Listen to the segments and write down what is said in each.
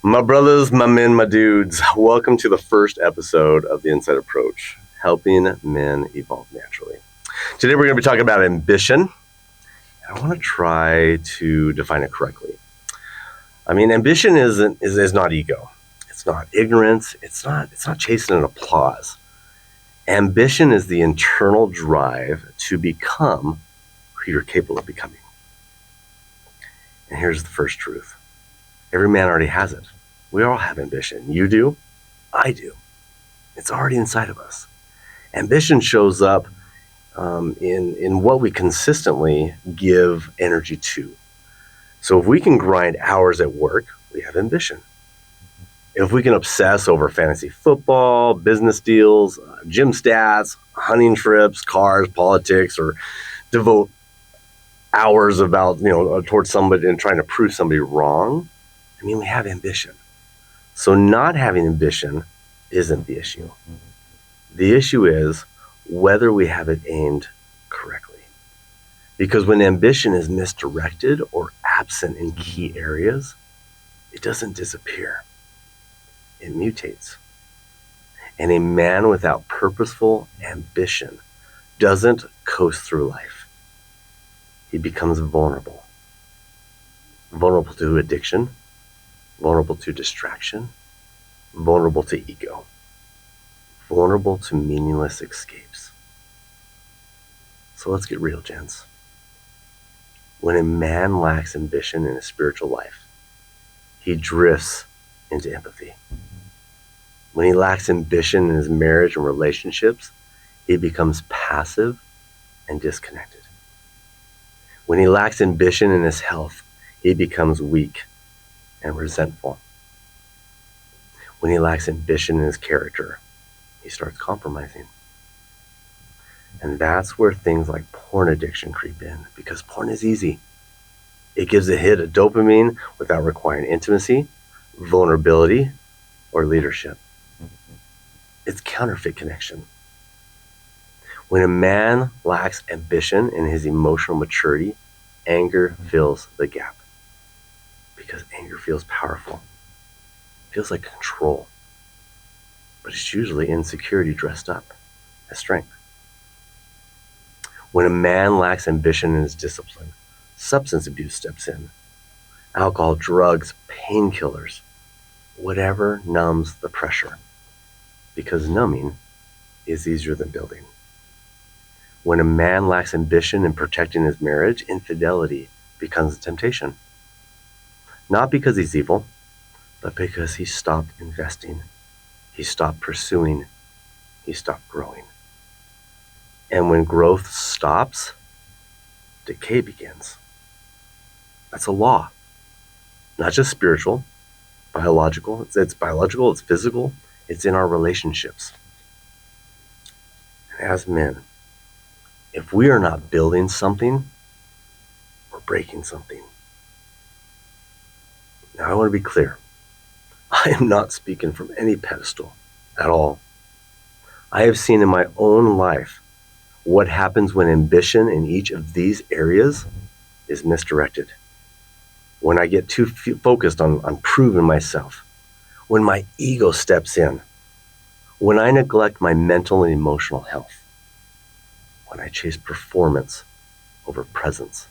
My brothers, my men, my dudes, welcome to the first episode of The Insight Approach, helping men evolve naturally. Today we're going to be talking about ambition. I want to try to define it correctly. Ambition is not ego. It's not ignorance. It's not chasing an applause. Ambition is the internal drive to become who you're capable of becoming. And here's the first truth. Every man already has it. We all have ambition. You do. I do. It's already inside of us. Ambition shows up in what we consistently give energy to. So if we can grind hours at work, we have ambition. If we can obsess over fantasy football, business deals, gym stats, hunting trips, cars, politics, or devote hours towards somebody and trying to prove somebody wrong, we have ambition. So not having ambition isn't the issue. The issue is whether we have it aimed correctly. Because when ambition is misdirected or absent in key areas, it doesn't disappear. It mutates. And a man without purposeful ambition doesn't coast through life. He becomes vulnerable. Vulnerable to addiction, vulnerable to distraction, vulnerable to ego, vulnerable to meaningless escapes. So let's get real, gents. When a man lacks ambition in his spiritual life, he drifts into empathy. When he lacks ambition in his marriage and relationships, he becomes passive and disconnected. When he lacks ambition in his health, he becomes weak and resentful. When he lacks ambition in his character, he starts compromising. And that's where things like porn addiction creep in, because porn is easy. It gives a hit of dopamine without requiring intimacy, vulnerability, or leadership. It's counterfeit connection. When a man lacks ambition in his emotional maturity, anger fills the gap. Because anger feels powerful. It feels like control. But it's usually insecurity dressed up as strength. When a man lacks ambition in his discipline, substance abuse steps in. Alcohol, drugs, painkillers, whatever numbs the pressure. Because numbing is easier than building. When a man lacks ambition in protecting his marriage, infidelity becomes a temptation. Not because he's evil, but because he stopped investing. He stopped pursuing. He stopped growing. And when growth stops, decay begins. That's a law. Not just spiritual, biological. It's biological, it's physical, it's in our relationships. And as men, if we are not building something, we're breaking something. Now, I want to be clear. I am not speaking from any pedestal at all. I have seen in my own life what happens when ambition in each of these areas is misdirected. When I get too focused on proving myself. When my ego steps in. When I neglect my mental and emotional health. When I chase performance over presence.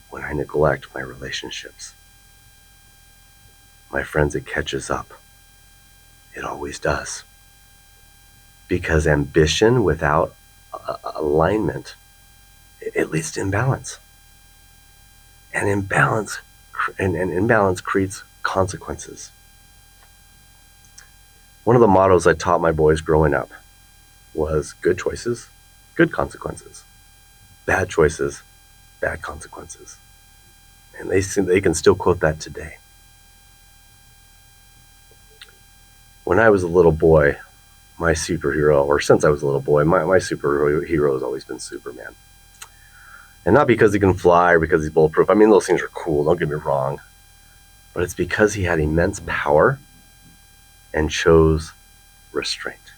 When I neglect my relationships. My friends, it catches up. It always does. Because ambition without alignment, it leads to imbalance. And imbalance creates consequences. One of the mottos I taught my boys growing up was good choices, good consequences. Bad choices, bad consequences. And they can still quote that today. When I was a little boy, my superhero, or since I was a little boy, my superhero has always been Superman. And not because he can fly or because he's bulletproof. Those things are cool, don't get me wrong. But it's because he had immense power and chose restraint.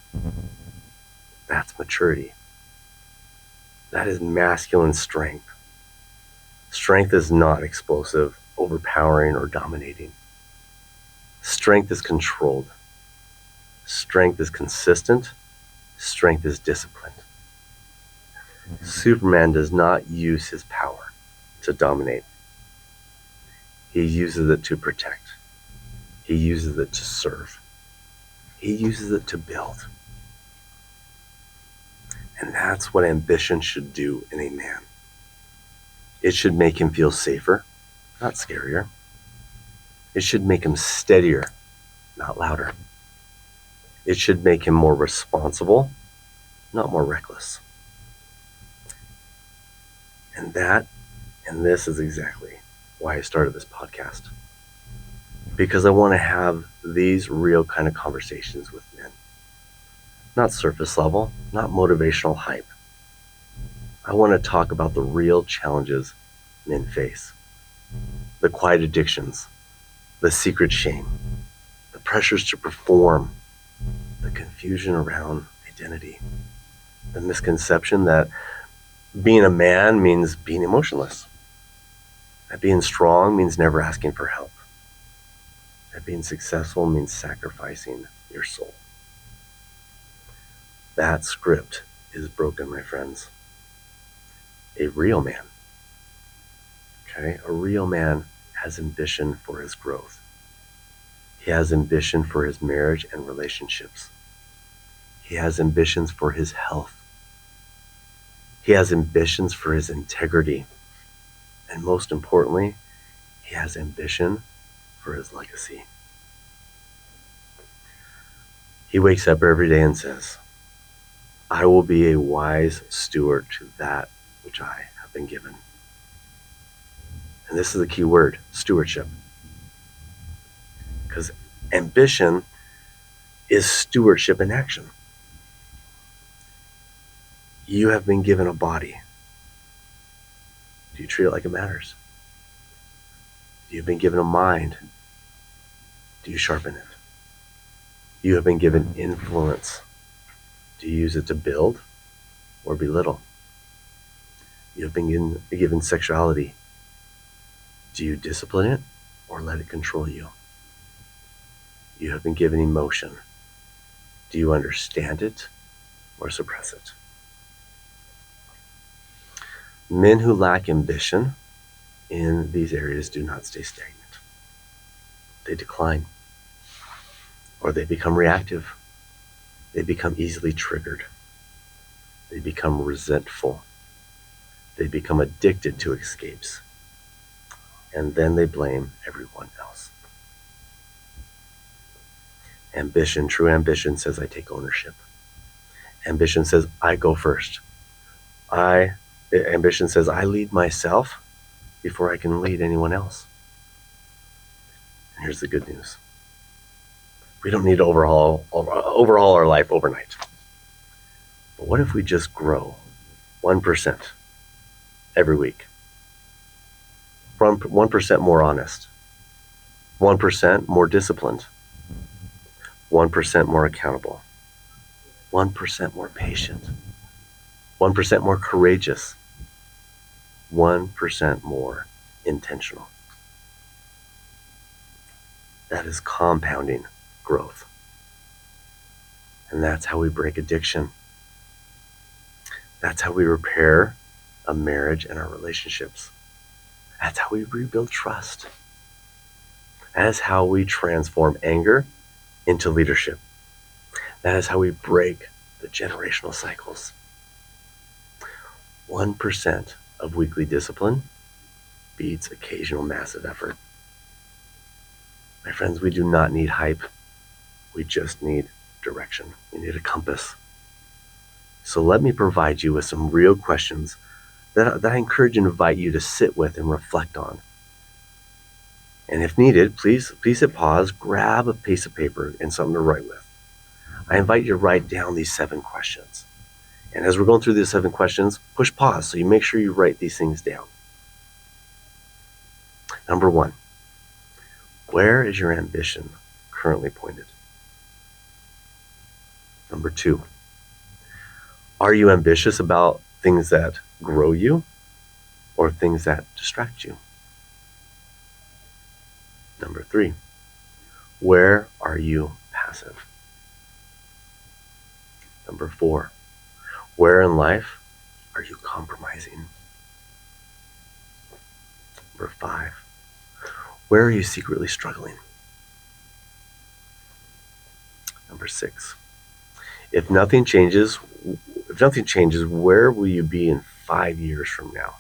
That's maturity. That is masculine strength. Strength is not explosive, overpowering, or dominating. Strength is controlled. Strength is consistent. Strength is disciplined. Superman does not use his power to dominate. He uses it to protect. He uses it to serve. He uses it to build. And that's what ambition should do in a man. It should make him feel safer, not scarier. It should make him steadier, not louder. It should make him more responsible, not more reckless. And this is exactly why I started this podcast. Because I want to have these real kind of conversations with men. Not surface level, not motivational hype. I want to talk about the real challenges men face. The quiet addictions, the secret shame, the pressures to perform, the confusion around identity, the misconception that being a man means being emotionless, that being strong means never asking for help, that being successful means sacrificing your soul. That script is broken, my friends. A real man, a real man has ambition for his growth. He has ambition for his marriage and relationships. He has ambitions for his health. He has ambitions for his integrity. And most importantly, he has ambition for his legacy. He wakes up every day and says, I will be a wise steward to that which I have been given. And this is the key word, stewardship. Because ambition is stewardship in action. You have been given a body. Do you treat it like it matters? You've been given a mind. Do you sharpen it? You have been given influence. Do you use it to build or belittle? You have been given sexuality. Do you discipline it or let it control you? You have been given emotion. Do you understand it or suppress it? Men who lack ambition in these areas do not stay stagnant. They decline, or they become reactive. They become easily triggered. They become resentful. They become addicted to escapes. And then they blame everyone else. Ambition, true ambition says I take ownership. Ambition says I go first. Ambition says I lead myself before I can lead anyone else. And here's the good news. We don't need to overhaul our life overnight. But what if we just grow 1% every week? 1% more honest. 1% more disciplined. 1% more accountable. 1% more patient. 1% more courageous. 1% more intentional. That is compounding growth. And that's how we break addiction. That's how we repair a marriage and our relationships. That's how we rebuild trust. That is how we transform anger into leadership. That is how we break the generational cycles. 1% of weekly discipline beats occasional massive effort. My friends, we do not need hype. We just need direction. We need a compass. So let me provide you with some real questions that I encourage and invite you to sit with and reflect on. And if needed, please hit pause, grab a piece of paper and something to write with. I invite you to write down these 7 questions. And as we're going through these 7 questions, push pause so you make sure you write these things down. Number 1, where is your ambition currently pointed? Number 2, are you ambitious about things that grow you or things that distract you? Number 3, Where are you passive? Number 4, where in life are you compromising? Number 5, where are you secretly struggling? Number 6, if nothing changes, where will you be in 5 years from now?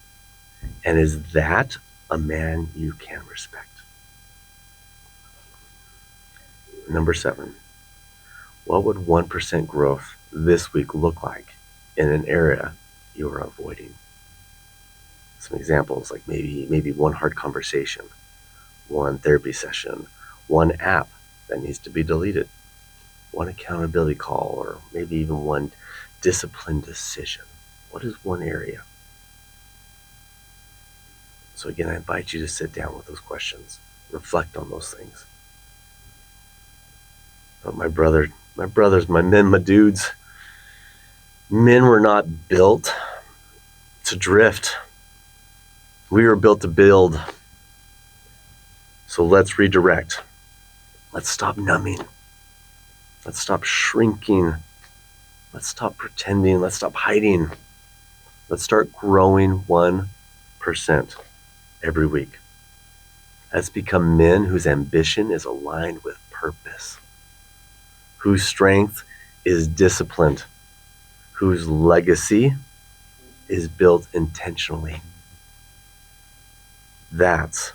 And is that a man you can respect? Number 7, what would 1% growth this week look like in an area you are avoiding? Some examples, like maybe one hard conversation, one therapy session, one app that needs to be deleted, one accountability call, or maybe even one disciplined decision. What is one area? So again, I invite you to sit down with those questions, reflect on those things. But my brothers, my men, my dudes, men were not built to drift. We were built to build. So let's redirect. Let's stop numbing. Let's stop shrinking. Let's stop pretending. Let's stop hiding. Let's start growing 1% every week. Let's become men whose ambition is aligned with purpose, whose strength is disciplined, whose legacy is built intentionally. That's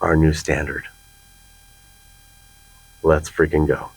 our new standard. Let's freaking go.